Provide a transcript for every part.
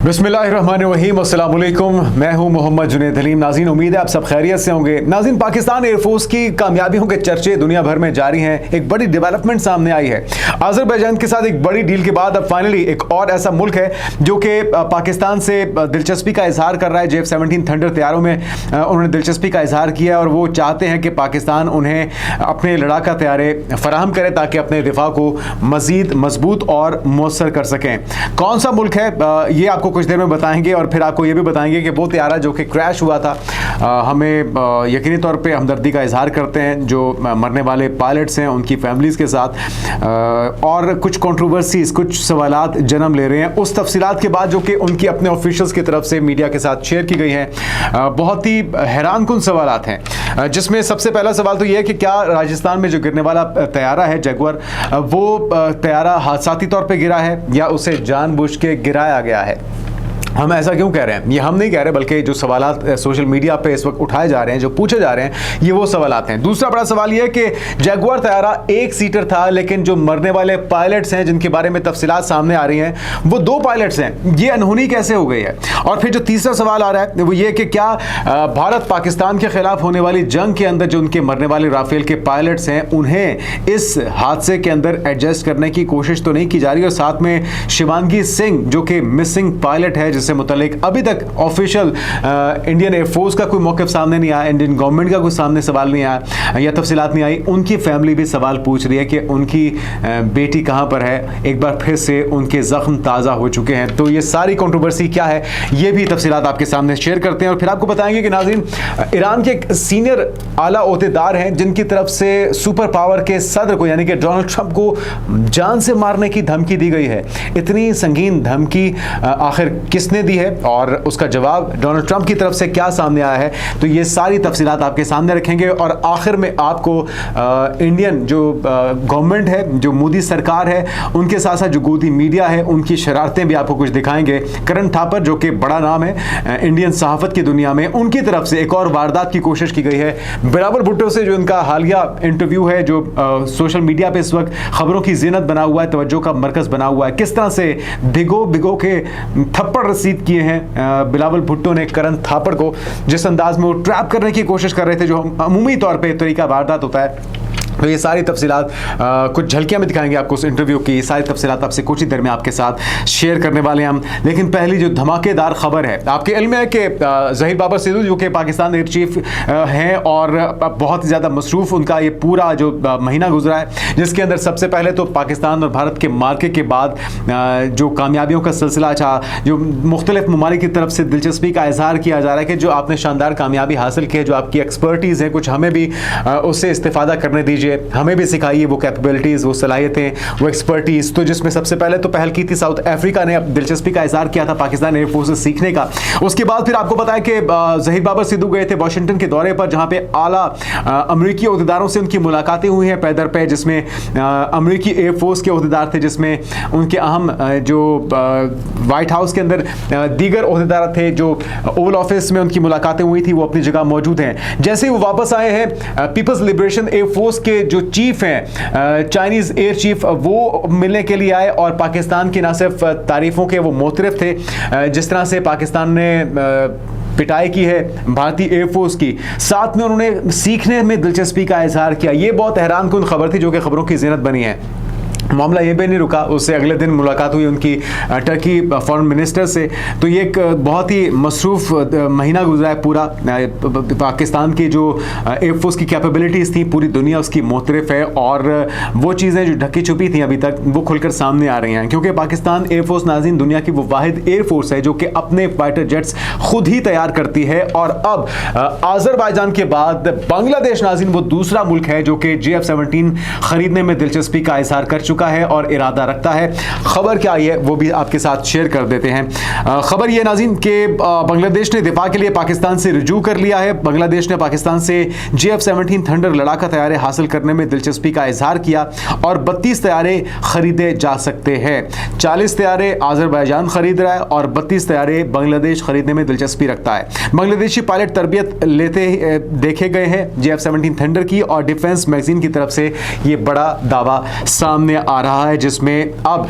बिस्मिल्लाहिर्रहमानिर्रहीम, अस्सलाम वालेकुम। मैं हूं मोहम्मद जुनैद हलीम। नाज़रीन, उम्मीद है आप सब खैरियत से होंगे। नाज़रीन, पाकिस्तान एयरफोर्स की कामयाबियों के चर्चे दुनिया भर में जारी हैं। एक बड़ी डेवलपमेंट सामने आई है। अज़रबैजान के साथ एक बड़ी डील के बाद अब फाइनली एक और ऐसा मुल्क है जो कि पाकिस्तान से दिलचस्पी का इजहार कर रहा है। JF-17 थंडर तैयारों में उन्होंने दिलचस्पी का इजहार किया और वो चाहते हैं कि पाकिस्तान उन्हें अपने लड़ाका तैयारे फराहम करे ताकि अपने दिफा को मज़ीद मजबूत और मौसर कर सकें। कौन सा मुल्क है ये आपको कुछ देर में बताएंगे और फिर आपको ये भी बताएंगे कि वो तैयारा जो कि क्रैश हुआ था, हमें यकीनी तौर पे हमदर्दी का इजहार करते हैं जो मरने वाले पायलट्स हैं उनकी फैमिलीज़ के साथ, और कुछ कंट्रोवर्सीज, कुछ सवालात जन्म ले रहे हैं। उस तफसीलात के बाद जो कि उनकी अपने ऑफिशियल्स की तरफ से मीडिया के साथ शेयर की गई हैं, बहुत ही हैरान कुन सवालात हैं। जिसमें सबसे पहला सवाल तो ये है कि क्या राजस्थान में जो गिरने वाला तैयारा है जगुआर, वो तैयारा हादसाती तौर पर गिरा है या उसे जानबूझ के गिराया गया है। हम ऐसा क्यों कह रहे हैं, ये हम नहीं कह रहे, बल्कि जो सवालात सोशल मीडिया पे इस वक्त उठाए जा रहे हैं, जो पूछे जा रहे हैं, ये वो सवालात हैं। दूसरा बड़ा सवाल ये है कि जगुआर तैयारा एक सीटर था, लेकिन जो मरने वाले पायलट्स हैं जिनके बारे में तफसीलात सामने आ रही हैं वो 2 पायलट्स हैं। ये अनहोनी कैसे हो गई है। और फिर जो तीसरा सवाल आ रहा है वो ये कि क्या भारत पाकिस्तान के खिलाफ होने वाली जंग के अंदर जो उनके मरने वाले राफेल के पायलट्स हैं उन्हें इस हादसे के अंदर एडजस्ट करने की कोशिश तो नहीं की जा रही। और साथ में शिवांगी सिंह जो कि मिसिंग पायलट है, जिससे मुतालिक अभी तक ऑफिशियल इंडियन एयरफोर्स का कोई मौक़िफ़ सामने नहीं आया, इंडियन गवर्नमेंट का कोई सामने सवाल नहीं आया या तफसीलात नहीं आई। उनकी फैमिली भी सवाल पूछ रही है कि उनकी बेटी कहाँ पर है। एक बार फिर से उनके ज़ख्म ताज़ा हो चुके हैं। तो ये सारी कंट्रोवर्सी क्या है, ये भी तफसीलात आपके सामने शेयर करते हैं और फिर आपको बताएंगे कि नाज़रीन, ईरान के एक सीनियर आला ओहदेदार हैं जिनकी तरफ से सुपर पावर के सदर को यानी कि डोनाल्ड ट्रंप को जान से मारने की धमकी दी गई है। इतनी संगीन धमकी आखिर किसने दी है और उसका जवाब डोनाल्ड ट्रंप की तरफ से क्या सामने आया है, तो ये सारी तफसीलात आपके सामने रखेंगे। और आखिर में आपको इंडियन जो गवर्नमेंट है, जो मोदी सरकार है, उनके साथ साथ जो गोदी मीडिया है, उनकी शरारतें भी आपको कुछ दिखाएंगे। करण थापर जो कि बड़ा नाम है इंडियन सहाफत की दुनिया में, उनकी तरफ से एक और वारदात की कोशिश की गई है। बिलावल भुट्टो से जो उनका हालिया इंटरव्यू है, जो सोशल मीडिया पे इस वक्त खबरों की जीनत बना हुआ है, तवज्जो का मरकज बना हुआ है, किस तरह से भिगो भिगो के थप्पड़ रसीद किए हैं बिलावल भुट्टो ने करण थापर को, जिस अंदाज में वो ट्रैप करने की कोशिश कर रहे थे, जो अमूमी तौर पे तरीका वारदात होता है। तो ये सारी तफसीलात कुछ झलकियाँ में दिखाएंगे आपको उस इंटरव्यू की। सारी तफसीलात आपसे कुछ ही देर में आपके साथ शेयर करने वाले हैं हम। लेकिन पहली जो धमाकेदार खबर है, आपके इल्म है कि ज़हीर बाबर सिद्धू जो कि पाकिस्तान एयर चीफ हैं और बहुत ही ज़्यादा मसरूफ़ उनका ये पूरा जो महीना गुजरा है, जिसके अंदर सबसे पहले तो पाकिस्तान और भारत के मार्के के बाद जो कामयाबियों का सिलसिला था, जो मुख्तलिफ ममालिक की तरफ से दिलचस्पी का इजहार किया जा रहा है कि जो आपने शानदार कामयाबी हासिल की है, जो आपकी एक्सपर्टीज़ है, कुछ हमें भी उससे इस्तेफादा करने दीजिए, हमें भी सिखाइए वो कैपेबिलिटीज़, वो सलाहियतें, वो एक्सपर्टीज़। तो जिसमें सबसे पहले तो पहल की थी साउथ अफ्रीका ने, दिलचस्पी का इजहार किया था पाकिस्तान एयरफोर्स से सीखने का। उसके बाद फिर आपको पता है कि ज़हीर बाबर सिद्धू गए थे वाशिंगटन के दौरे पर, जहाँ पे आला अमरीकी ओहदेदारों से उनकी मुलाकातें हुई हैं पैदर पे, जिसमें अमरीकी एयरफोर्स के ओहदेदार थे, जिसमें उनके अहम जो वाइट हाउस के अंदर दीगर ओहदेदार थे, जो ओवल ऑफिस में उनकी मुलाकातें हुई थी, वो अपनी जगह मौजूद हैं। जैसे ही वो वापस आए हैं, पीपल्स लिबरेशन एयरफोर्स के जो चीफ हैं, चाइनीज़ एयर चीफ, वो मिलने के लिए आए और पाकिस्तान की ना सिर्फ तारीफ़ों के वो मोतरफ थे, जिस तरह से पाकिस्तान ने पिटाई की है भारतीय एयरफोर्स की, साथ में उन्होंने सीखने में दिलचस्पी का इजहार किया। ये बहुत हैरान कुन खबर थी जो कि खबरों की ज़ीनत बनी है। मामला ये भी नहीं रुका, उससे अगले दिन मुलाकात हुई उनकी टर्की फॉरेन मिनिस्टर से। तो ये एक बहुत ही मसरूफ़ महीना गुजरा है पूरा। पाकिस्तान की जो एयरफोर्स की कैपेबिलिटीज़ थी, पूरी दुनिया उसकी मोतरफ है और वो चीज़ें जो ढकी छुपी थी अभी तक, वो खुलकर सामने आ रही हैं। क्योंकि पाकिस्तान एयरफोर्स नाज़रीन दुनिया की वो वाहिद एयरफोर्स है जो कि अपने फाइटर जेट्स खुद ही तैयार करती है। और अब आज़रबाईजान के बाद बांग्लादेश नाज़रीन वो दूसरा मुल्क है जो कि JF-17 खरीदने में दिलचस्पी का इजहार कर चुका है और इरादा रखता है। खबर क्या आई है वो भी आपके साथ शेयर कर देते हैं। खबर ये नाज़रीन कि बांग्लादेश ने दिफा के लिए पाकिस्तान से रुजू कर लिया है। बांग्लादेश ने पाकिस्तान से JF-17 थंडर लड़ाका तैयारे हासिल करने में दिलचस्पी का इजहार किया और 32 तैयारे खरीदे जा सकते हैं। 40 तैयारे आज़रबाईजान खरीद रहा है और 32 तैयारे बांग्लादेश खरीदने में दिलचस्पी रखता है। बांग्लादेशी पायलट तरबियत लेते देखे गए हैं JF-17 थंडर की और डिफेंस मैगजीन की तरफ से ये बड़ा दावा सामने आ रहा है, जिसमें अब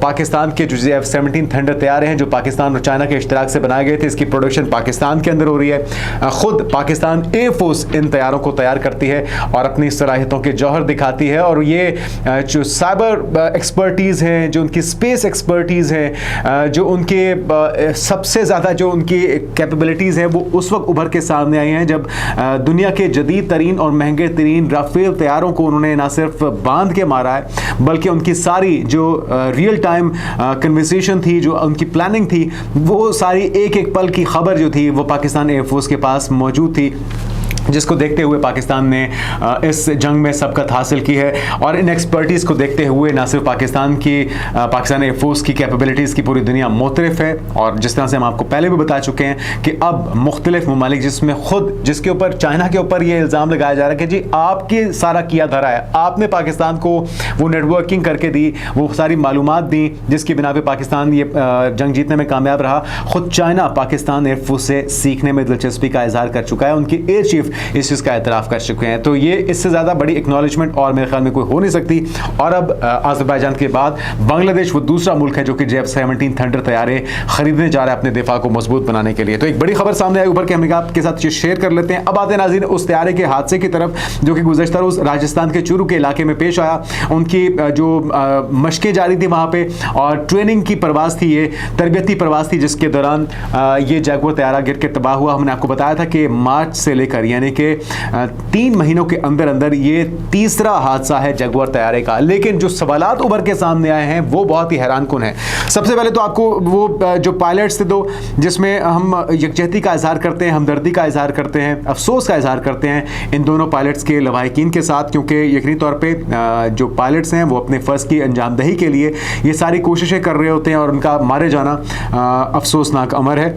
पाकिस्तान के जो F-17 थंडर तैयारे हैं जो पाकिस्तान और चाइना के इश्तराक से बनाए गए थे, इसकी प्रोडक्शन पाकिस्तान के अंदर हो रही है। खुद पाकिस्तान एयरफोर्स इन तैयारों को तैयार करती है और अपनी सलाहियतों के जौहर दिखाती है। और ये जो साइबर एक्सपर्टीज़ हैं, जो उनकी स्पेस एक्सपर्टीज़ हैं, जो उनके सबसे ज़्यादा जो उनकी कैपेबिलिटीज़ हैं, वो उस वक्त उभर के सामने आई हैं जब दुनिया के जदीद तरीन और महंगे तरीन राफेल तैयारों को उन्होंने ना सिर्फ बांध के मारा है, बल्कि उनकी सारी जो रियल टाइम कन्वर्सेशन थी, जो उनकी प्लानिंग थी, वो सारी एक एक पल की खबर जो थी वो पाकिस्तान एयरफोर्स के पास मौजूद थी, जिसको देखते हुए पाकिस्तान ने इस जंग में सबकत हासिल की है। और इन एक्सपर्टीज़ को देखते हुए ना सिर्फ पाकिस्तान एयरफोर्स की कैपेबिलिटीज़ की पूरी दुनिया मुतरफ है, और जिस तरह से हम आपको पहले भी बता चुके हैं कि अब मुख्तलिफ ममालिक, जिसके ऊपर चाइना के ऊपर ये इल्ज़ाम लगाया जा रहा है कि जी आपकी सारा किया धरा है, आपने पाकिस्तान को वो नेटवर्किंग करके दी, वो सारी मालूमात दी जिसकी बिना पे पाकिस्तान ये जंग जीतने में कामयाब रहा। खुद चाइना पाकिस्तान एयरफोर्स से सीखने में दिलचस्पी का इजहार कर चुका है, उनकी एयर चीफ इस चीज़ का एतराफ़ कर चुके हैं। तो ये इससे ज़्यादा बड़ी एक्नॉलेजमेंट और मेरे ख्याल में कोई हो नहीं सकती। और अब अज़रबैजान के बाद बांग्लादेश वो दूसरा मुल्क है जो कि F-17 थंडर तैयारे खरीदने जा रहा है अपने दिफा को मजबूत बनाने के लिए। तो एक बड़ी खबर सामने आई ऊपर के, हम आपके साथ शेयर कर लेते हैं। अब आते हैं नाज़रीन उस तैयारे के हादसे की तरफ जो कि गुज़श्ता रोज़ राजस्थान के चूरू के इलाके में पेश आया। उनकी जो मशकें जारी थी वहाँ पे और ट्रेनिंग की परवाज़ थी, ये तरबियती परवाज़ थी, जिसके दौरान ये जैगुआर तैयारा गिर के तबाह हुआ। हमने आपको बताया था कि मार्च से लेकर यानी कि 3 महीनों के अंदर अंदर ये तीसरा हादसा है जैगुआर तैयारे का। लेकिन जो सवालात उभर के सामने आए हैं वो बहुत ही हैरानकुन है। सबसे पहले तो आपको वो जो पायलट्स थे दो, जिसमें हम यकजहती का इजहार करते हैं, हमदर्दी का इजहार करते हैं, अफसोस का इजहार करते हैं इन दोनों पायलट्स के लवाहिकीन के साथ, क्योंकि यकीनी तौर पर जो पायलट्स हैं वो अपने फ़र्ज़ की अंजामदही के लिए ये सारी कोशिशें कर रहे होते हैं और उनका मारे जाना अफसोसनाक अमर है।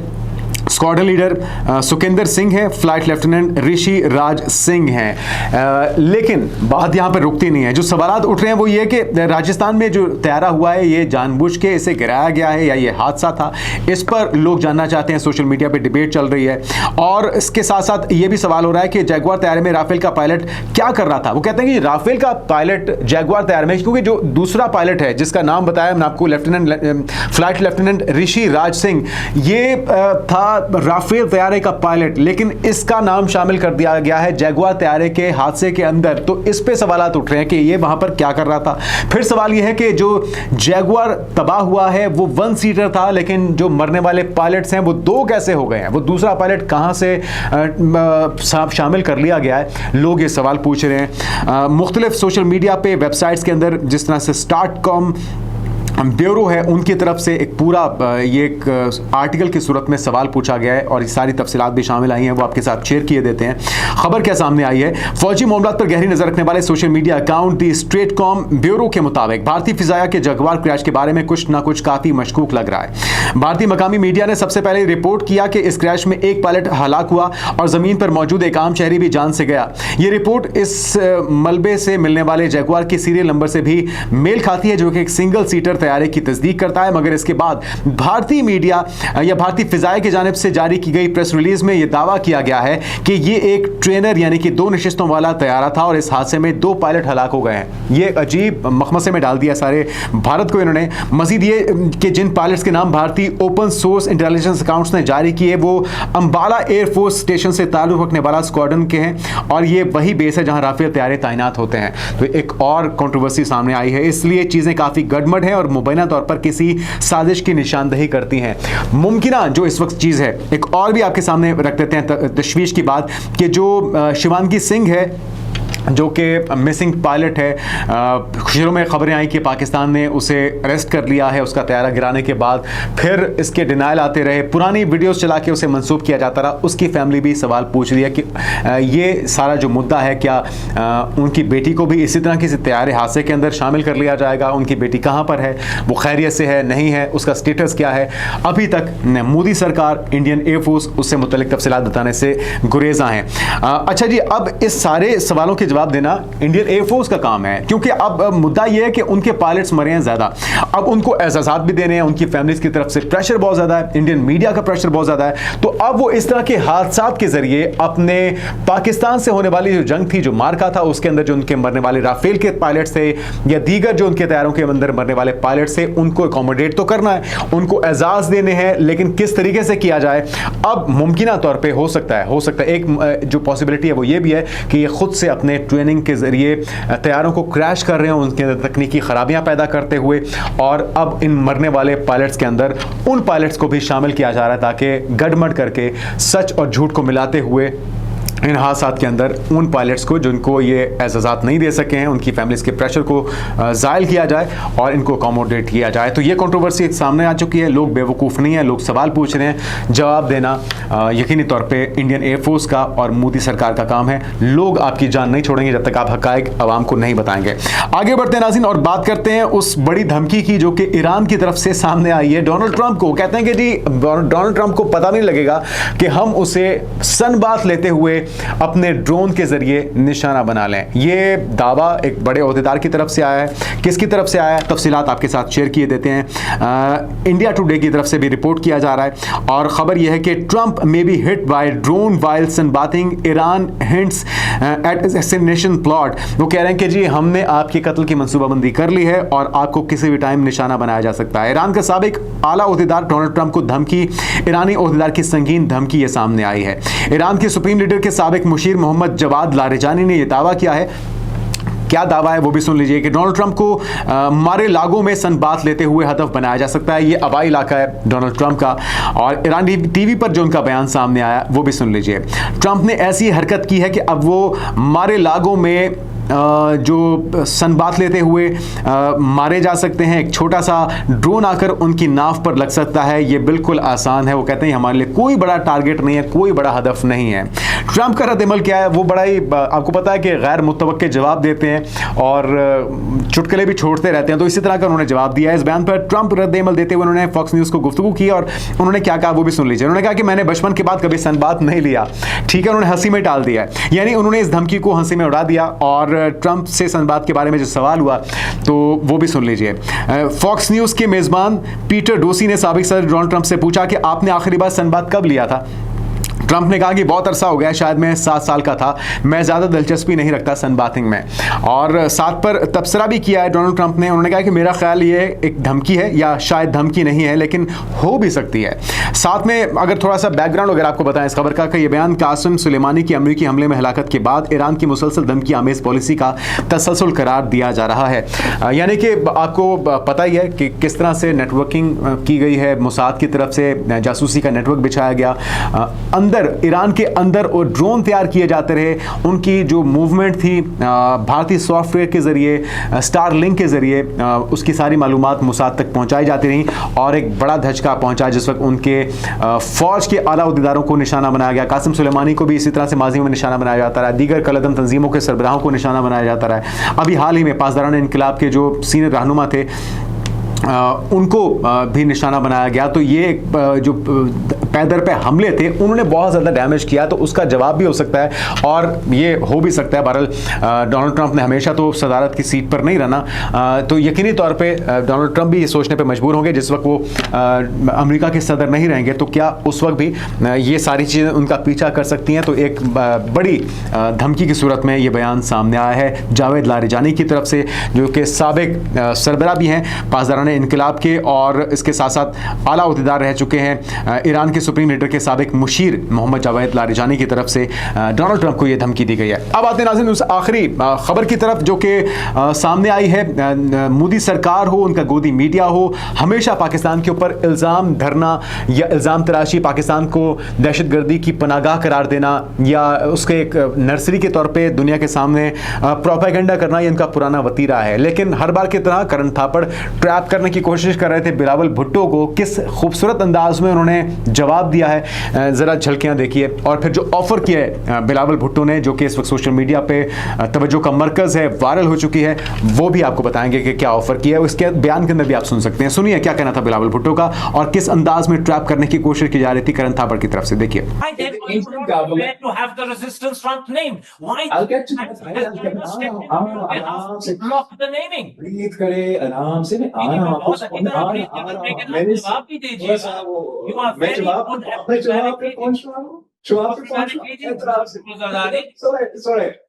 स्क्वाड्रन लीडर सुखिंदर सिंह है, फ्लाइट लेफ्टिनेंट ऋषि राज सिंह हैं। लेकिन बात यहाँ पर रुकती नहीं है। जो सवालात उठ रहे हैं वो ये कि राजस्थान में जो तैयारा हुआ है ये जानबूझ के इसे गिराया गया है या ये हादसा था, इस पर लोग जानना चाहते हैं। सोशल मीडिया पे डिबेट चल रही है और इसके साथ साथ ये भी सवाल हो रहा है कि जैगुआर तैयारे में राफेल का पायलट क्या कर रहा था। वो कहते हैं कि राफेल का पायलट जैगुआर तैयारे में, क्योंकि जो दूसरा पायलट है जिसका नाम बताया मैंने आपको, फ्लाइट लेफ्टिनेंट ऋषि राज सिंह, ये था राफेल तैयारे का पायलट, लेकिन इसका नाम शामिल कर दिया गया है जैगुआर तैयारे के हादसे के अंदर। तो इस पे सवालात उठ रहे हैं कि ये वहां पर क्या कर रहा था। फिर सवाल ये है कि जो जैगुआर तबाह हुआ है वो 1 सीटर था, लेकिन जो मरने वाले पायलट्स हैं वो 2 कैसे हो गए हैं, वो दूसरा पायलट कहां से शामिल कर लिया गया है, लोग ये सवाल पूछ रहे हैं। मुख्तलिफ सोशल मीडिया पे, वेबसाइट्स के अंदर, जिस तरह से StarCom ब्यूरो है उनकी तरफ से एक पूरा ये एक आर्टिकल की सूरत में सवाल पूछा गया है और ये सारी तफसीलात भी शामिल आई हैं, वो आपके साथ शेयर किए देते हैं। खबर क्या सामने आई है, फौजी मामलात पर गहरी नजर रखने वाले सोशल मीडिया अकाउंट दी स्ट्रेटकॉम ब्यूरो के मुताबिक भारतीय फिजाया के जगुआर क्रैश के बारे में कुछ ना कुछ काफी मशकूक लग रहा है। भारतीय मकामी मीडिया ने सबसे पहले रिपोर्ट किया कि इस क्रैश में एक पायलट हलाक हुआ और जमीन पर मौजूद एक आम शहरी भी जान से गया। ये रिपोर्ट इस मलबे से मिलने वाले जगुआर के सीरियल नंबर से भी मेल खाती है, जो कि एक सिंगल सीटर तैयारे की तस्दीक करता है। मगर इसके बाद भारतीय मीडिया या भारतीय फिजाया की जानिब से जारी की गई प्रेस रिलीज में यह दावा किया गया है कि यह एक ट्रेनर यानी कि 2 नशिस्तों वाला तैयारा था और इस हादसे में 2 पायलट हलाक हो गए हैं। यह अजीब मखमसे में डाल दिया सारे भारत को इन्होंने। मजीद ये कि जिन पायलट्स के नाम भारतीय ओपन सोर्स इंटेलिजेंस अकाउंट्स ने जारी किए वो अंबाला एयरफोर्स स्टेशन से ताल्लुक रखने वाला स्क्वाड्रन के हैं और ये वही बेस है जहां राफेल तैयारे तैनात होते हैं। तो एक और कंट्रोवर्सी सामने आई है, इसलिए चीजें काफी गड़बड़ है और मुबैना तौर पर किसी साजिश की निशानदही करती हैं। मुमकिना जो इस वक्त चीज है, एक और भी आपके सामने रख देते हैं तशवीश की बात कि जो शिवांगी सिंह है जो कि मिसिंग पायलट है, शुरू में खबरें आई कि पाकिस्तान ने उसे अरेस्ट कर लिया है उसका तैयारा गिराने के बाद, फिर इसके डिनाइल आते रहे, पुरानी वीडियोस चला के उसे मंसूब किया जाता रहा। उसकी फैमिली भी सवाल पूछ रही है कि ये सारा जो मुद्दा है क्या उनकी बेटी को भी इसी तरह किसी तैयारे हादसे के अंदर शामिल कर लिया जाएगा, उनकी बेटी कहाँ पर है, वो खैरियत से है नहीं है, उसका स्टेटस क्या है। अभी तक मोदी सरकार, इंडियन एयरफोर्स उससे मुतल्लिक तफसीलात बताने से गुरेजा हैं। अच्छा जी, अब इस सारे सवालों के जवाब देना इंडियन एयरफोर्स का काम है, क्योंकि अब मुद्दा यह है कि उनके पायलट्स मरे हैं ज्यादा, अब उनको एहसासात भी देने हैं, उनकी फैमिलीज की तरफ से प्रेशर बहुत ज्यादा है, इंडियन मीडिया का प्रेशर बहुत ज्यादा है। तो अब वो इस तरह के हादसात के जरिए अपने पाकिस्तान से होने वाली जो जंग थी, जो मार्का था, उसके अंदर जो उनके मरने वाले राफेल के पायलट्स थे या दीगर जो उनके तैयारों के अंदर मरने वाले पायलट्स थे, उनको अकोमोडेट तो करना है, उनको एजाज देने हैं, लेकिन किस तरीके से किया जाए अब मुमकिन तौर पे हो सकता है एक जो पॉसिबिलिटी है वो ये भी है कि ये खुद से अपने ट्रेनिंग के जरिए तैयारों को क्रैश कर रहे हैं, उनके अंदर तकनीकी खराबियां पैदा करते हुए, और अब इन मरने वाले पायलट्स के अंदर उन पायलट्स को भी शामिल किया जा रहा है ताकि गड़बड़ करके सच और झूठ को मिलाते हुए इन हादसात के अंदर उन पायलट्स को जिनको ये एजाज़ात नहीं दे सके हैं, उनकी फैमिलीज़ के प्रेशर को ज़ायल किया जाए और इनको अकोमोडेट किया जाए। तो ये कंट्रोवर्सी सामने आ चुकी है, लोग बेवकूफ़ नहीं है, लोग सवाल पूछ रहे हैं, जवाब देना यकीनी तौर पे इंडियन एयरफोर्स का और मोदी सरकार का काम है। लोग आपकी जान नहीं छोड़ेंगे जब तक आप हक़ाइक़ आवाम को नहीं बताएंगे। आगे बढ़ते हैं नाज़रीन और बात करते हैं उस बड़ी धमकी की जो कि ईरान की तरफ से सामने आई है डोनाल्ड ट्रंप को। कहते हैं कि जी डोनाल्ड ट्रंप को पता नहीं लगेगा कि हम उसे सनबाथ लेते हुए अपने ड्रोन के जरिए निशाना बना लें। ये दावा एक बड़े ओहदेदार की तरफ से आया है। किसकी तरफ से आया है, तफसीलात आपके साथ शेयर किए देते हैं। इंडिया टुडे की तरफ से भी रिपोर्ट किया जा रहा है और खबर यह है कि Trump may be hit by drone while sunbathing, Iran hints at assassination plot. वो कह रहे हैं कि जी हमने आपके कत्ल की मंसूबाबंदी कर ली है और आपको किसी भी टाइम निशाना बनाया जा सकता है। ईरान का साबिक आला ओहदेदार डोनाल्ड ट्रंप को धमकी, ईरानी ओहदेदार की संगीन धमकी ये सामने आई है। ईरान के सुप्रीम लीडर के साबिक मुशीर मोहम्मद जवाद लारिजानी ने यह दावा किया है, क्या दावा है वो भी सुन लीजिए, कि डोनाल्ड ट्रंप को मारे लागों में सनबाथ लेते हुए हदफ बनाया जा सकता है। ये आबाई इलाका है डोनाल्ड ट्रंप का और ईरानी टीवी पर जो उनका बयान सामने आया वो भी सुन लीजिए। ट्रंप ने ऐसी हरकत की है कि अब वो मारे लागों में जो सनबाथ लेते हुए मारे जा सकते हैं। एक छोटा सा ड्रोन आकर उनकी नाव पर लग सकता है, ये बिल्कुल आसान है। वो कहते हैं हमारे लिए कोई बड़ा टारगेट नहीं है, कोई बड़ा हदफ नहीं है। ट्रंप का रद्द अमल क्या है, वो बड़ा ही आपको पता है कि गैर मुतवक्के जवाब देते हैं और चुटकुले भी छोड़ते रहते हैं, तो इसी तरह का उन्होंने जवाब दिया है। इस बयान पर ट्रंप रद्द अमल देते हुए उन्होंने फॉक्स न्यूज़ को गुफ्तगू की और उन्होंने क्या कहा वो भी सुन लीजिए। उन्होंने कहा कि मैंने बचपन के बाद कभी सनबाथ नहीं लिया, ठीक है, उन्होंने हंसी में टाल दिया, यानी उन्होंने इस धमकी को हंसी में उड़ा दिया। और ट्रंप से सनबाथ के बारे में जो सवाल हुआ तो वो भी सुन लीजिए। फॉक्स न्यूज़ के मेज़बान पीटर डोसी ने साबिक सदर डोनाल्ड ट्रंप से पूछा कि आपने आखिरी बार सनबाथ कब लिया था। ट्रंप ने कहा कि बहुत अरसा हो गया, शायद मैं 7 साल का था, मैं ज़्यादा दिलचस्पी नहीं रखता सनबाथिंग में। और साथ पर तबसरा भी किया है डोनाल्ड ट्रंप ने, उन्होंने कहा कि मेरा ख्याल ये एक धमकी है या शायद धमकी नहीं है लेकिन हो भी सकती है। साथ में अगर थोड़ा सा बैकग्राउंड अगर आपको बताएं इस खबर का, ये बयान कासिम सुलेमानी की अमरीकी हमले में हलाकत के बाद ईरान की मुसलसल धमकी आमेज पॉलिसी का तसलसल करार दिया जा रहा है। यानी कि आपको पता ही है कि किस तरह से नेटवर्किंग की गई है, मोसाद की तरफ से जासूसी का नेटवर्क बिछाया गया, अंदर ईरान के अंदर और ड्रोन तैयार किए जाते रहे, उनकी जो मूवमेंट थी भारतीय सॉफ्टवेयर के जरिए, स्टार लिंक के जरिए उसकी सारी मालूमात मोसाद तक पहुंचाई जाती रही और एक बड़ा धचका पहुंचा जिस वक्त उनके फौज के आला उहदेदारों को निशाना बनाया गया। कासिम सुलेमानी को भी इसी तरह से माजी में निशाना बनाया जाता रहा, दीगर कलदम तंजीमों के सरबराहों को निशाना बनाया जाता रहा। अभी हाल ही में पासदारान इनकलाब के जो सीनियर रहनुमा थे उनको भी निशाना बनाया गया। तो ये जो पैदर पे हमले थे उन्होंने बहुत ज़्यादा डैमेज किया, तो उसका जवाब भी हो सकता है और ये हो भी सकता है। बहरहाल डोनाल्ड ट्रंप ने हमेशा तो सदारत की सीट पर नहीं रहना, तो यकीनी तौर पे डोनाल्ड ट्रंप भी ये सोचने पे मजबूर होंगे जिस वक्त वो अमेरिका के सदर नहीं रहेंगे तो क्या उस वक्त भी ये सारी चीज़ें उनका पीछा कर सकती हैं। तो एक बड़ी धमकी की सूरत में ये बयान सामने आया है जावेद लारिजानी की तरफ से, जो कि साबिक सरबरा भी हैं पासदारान इनकलाब के और इसके साथ साथ आला ओहदेदार रह चुके हैं। ईरान के सुप्रीम लीडर के साबिक मुशीर मोहम्मद जावेद लारिजानी की तरफ से डोनाल्ड ट्रंप को यह धमकी दी गई है। अब आते हैं नाज़रीन उस आखिरी खबर की तरफ जो कि सामने आई है। मोदी सरकार हो, उनका गोदी मीडिया हो, हमेशा पाकिस्तान के ऊपर इल्ज़ाम धरना या इल्ज़ाम तराशी, पाकिस्तान को दहशतगर्दी की पनागाह करार देना या उसके एक नर्सरी के तौर पर दुनिया के सामने प्रोपेगेंडा करना, ये इनका पुराना वतीरा है। लेकिन हर बार की तरह करन थापड़ ट्रैप करने की कोशिश कर रहे थे बिलावल भुट्टो को। किस खूबसूरत अंदाज में उन्होंने जवाब जवाब दिया है, ज़रा झलकियाँ देखिए। और फिर जो ऑफ़र किया है बिलावल भुट्टो ने, जो कि इस वक्त सोशल मीडिया पे तवज्जो का मरकज़ है, वायरल हो चुकी है, वो भी आपको बताएंगे कि क्या ऑफ़र किया है। उसके बयान के अंदर भी आप सुन सकते हैं। सुनिए क्या कहना था बिलावल भुट्टो का और किस अंदाज में ट्रैप करने की कोशिश की जा रही थी करण थापड़ की तरफ से। देखिए, I'll get to that. आराम से ब्रीथ करे, आराम से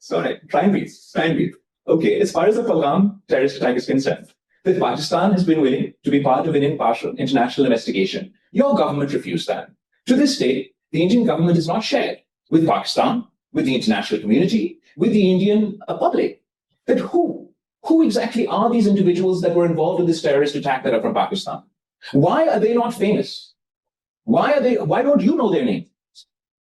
Sorry. Try and breathe. Okay, as far as the Pahalgam terrorist attack is concerned, that Pakistan has been willing to be part of an impartial international investigation. Your government refused that. To this day, the Indian government is not shared with Pakistan, with the international community, with the Indian public. That who exactly are these individuals that were involved in this terrorist attack that are from Pakistan? Why are they not famous? Why don't you know their names?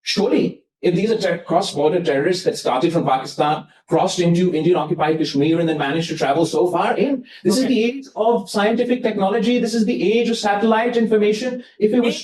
Surely, if these are cross-border terrorists that started from Pakistan, crossed into Indian-occupied Kashmir, and then managed to travel so far in, this is the age of scientific technology. This is the age of satellite information. If it was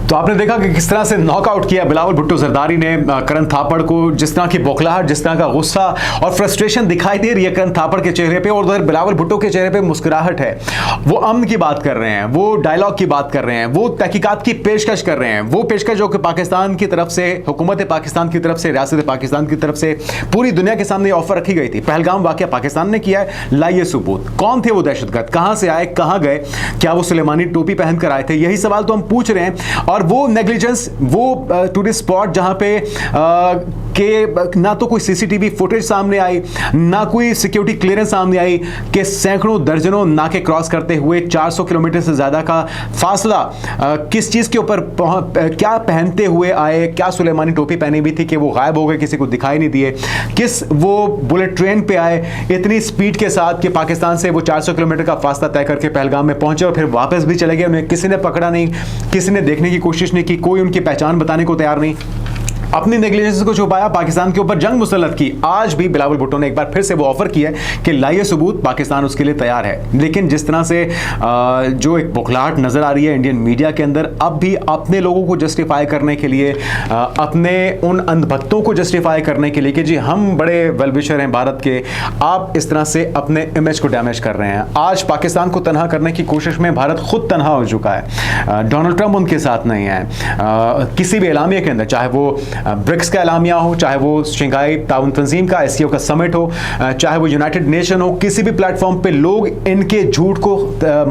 तो आपने देखा कि किस तरह से knockout किया बिलावल भुट्टो जरदारी ने करण थापड़ को, जिस तरह की बौखलाहट, जिस तरह का गुस्सा और फ्रस्ट्रेशन दिखाई दे रही है करण थापड़ के चेहरे पे, और उधर बिलावल भुट्टो के चेहरे पे मुस्कुराहट है। वो अमन की बात कर रहे हैं, वो डायलॉग की बात कर रहे हैं, वो तहकीकात की पेशकश कर रहे हैं, वो पेशकश जो कि पाकिस्तान की तरफ से, हुकूमत पाकिस्तान की तरफ से, रियासत पाकिस्तान की तरफ से पूरी दुनिया के सामने ऑफर रखी गई थी। पहलगाम वाकया पाकिस्तान ने किया है, लाइए सबूत। कौन थे वो दहशतगर्द, कहां से आए, कहां गए, क्या वो सुलेमानी टोपी पहनकर आए थे? यही सवाल तो हम पूछ रहे हैं। और वो नेग्लिजेंस, वो टूरिस्ट स्पॉट जहां पे के ना तो कोई सीसीटीवी फुटेज सामने आई, ना कोई सिक्योरिटी क्लियरेंस सामने आई, कि सैकड़ों दर्जनों नाके क्रॉस करते हुए 400 किलोमीटर से ज्यादा का फासला किस चीज के ऊपर, क्या पहनते हुए आए, क्या सुलेमानी टोपी पहनी हुई थी कि वो गायब हो गए, किसी को दिखाई नहीं दिए, किस वो बुलेट ट्रेन पे आए इतनी स्पीड के साथ कि पाकिस्तान से वो 400 किलोमीटर का फासला तय करके पहलगाम में पहुंचे और फिर वापस भी चले गए। उन्हें किसी ने पकड़ा नहीं, किसी ने देखने की कोशिश नहीं की, कोई उनकी पहचान बताने को तैयार नहीं। अपनी नेग्लिजेंस को छुपाया, पाकिस्तान के ऊपर जंग मुसल्लत की। आज भी बिलावल भुट्टो ने एक बार फिर से वो ऑफर किया है कि लाइए सबूत, पाकिस्तान उसके लिए तैयार है। लेकिन जिस तरह से जो एक बौखलाहट नजर आ रही है इंडियन मीडिया के अंदर, अब भी अपने लोगों को जस्टिफाई करने के लिए, अपने उन अंधभक्तों को जस्टिफाई करने के लिए कि जी हम बड़े वेलविशर हैं भारत के, आप इस तरह से अपने इमेज को डैमेज कर रहे हैं। आज पाकिस्तान को तनहा करने की कोशिश में भारत खुद तनहा हो चुका है। डोनाल्ड ट्रंप उनके साथ नहीं है। किसी भी एलामिया के अंदर, चाहे वो ब्रिक्स का एलामिया हो, चाहे वो शंघाई ताउन तंजीम का एससीओ का समिट हो, चाहे वो यूनाइटेड नेशन हो, किसी भी प्लेटफॉर्म पे लोग इनके झूठ को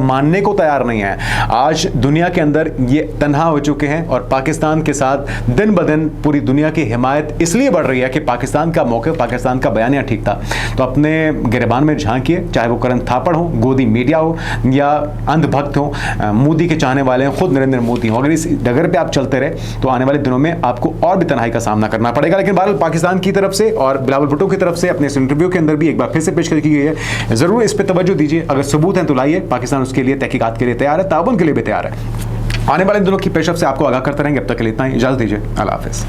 मानने को तैयार नहीं है। आज दुनिया के अंदर ये तन्हा हो चुके हैं और पाकिस्तान के साथ दिन ब दिन पूरी दुनिया की हिमायत इसलिए बढ़ रही है कि पाकिस्तान का मौक़िफ़, पाकिस्तान का बयानिया ठीक था। तो अपने गिरबान में झांकिए, चाहे वो करण थापड़ हो, गोदी मीडिया हो या अंधभक्त हो, मोदी के चाहने वाले हैं, खुद नरेंद्र मोदी हो। अगर इस डगर पे आप चलते रहे तो आने वाले दिनों में आपको और भी तनहाई का सामना करना पड़ेगा। लेकिन बहरहाल पाकिस्तान की तरफ से और बिलावल भुट्टो की तरफ से अपने इस इंटरव्यू के अंदर भी एक बार फिर से पेशकश की गई है। जरूर इस पर तवज्जो दीजिए। अगर सबूत हैं तो लाइए, पाकिस्तान उसके लिए तहकीकात के लिए तैयार है, ताउन के लिए भी तैयार है। आने वाले दिनों की पेशरफ से आपको आगाह करते रहेंगे। अब तक के लिए इतना ही, इजाजत दीजिए। अल्लाह हाफिज़।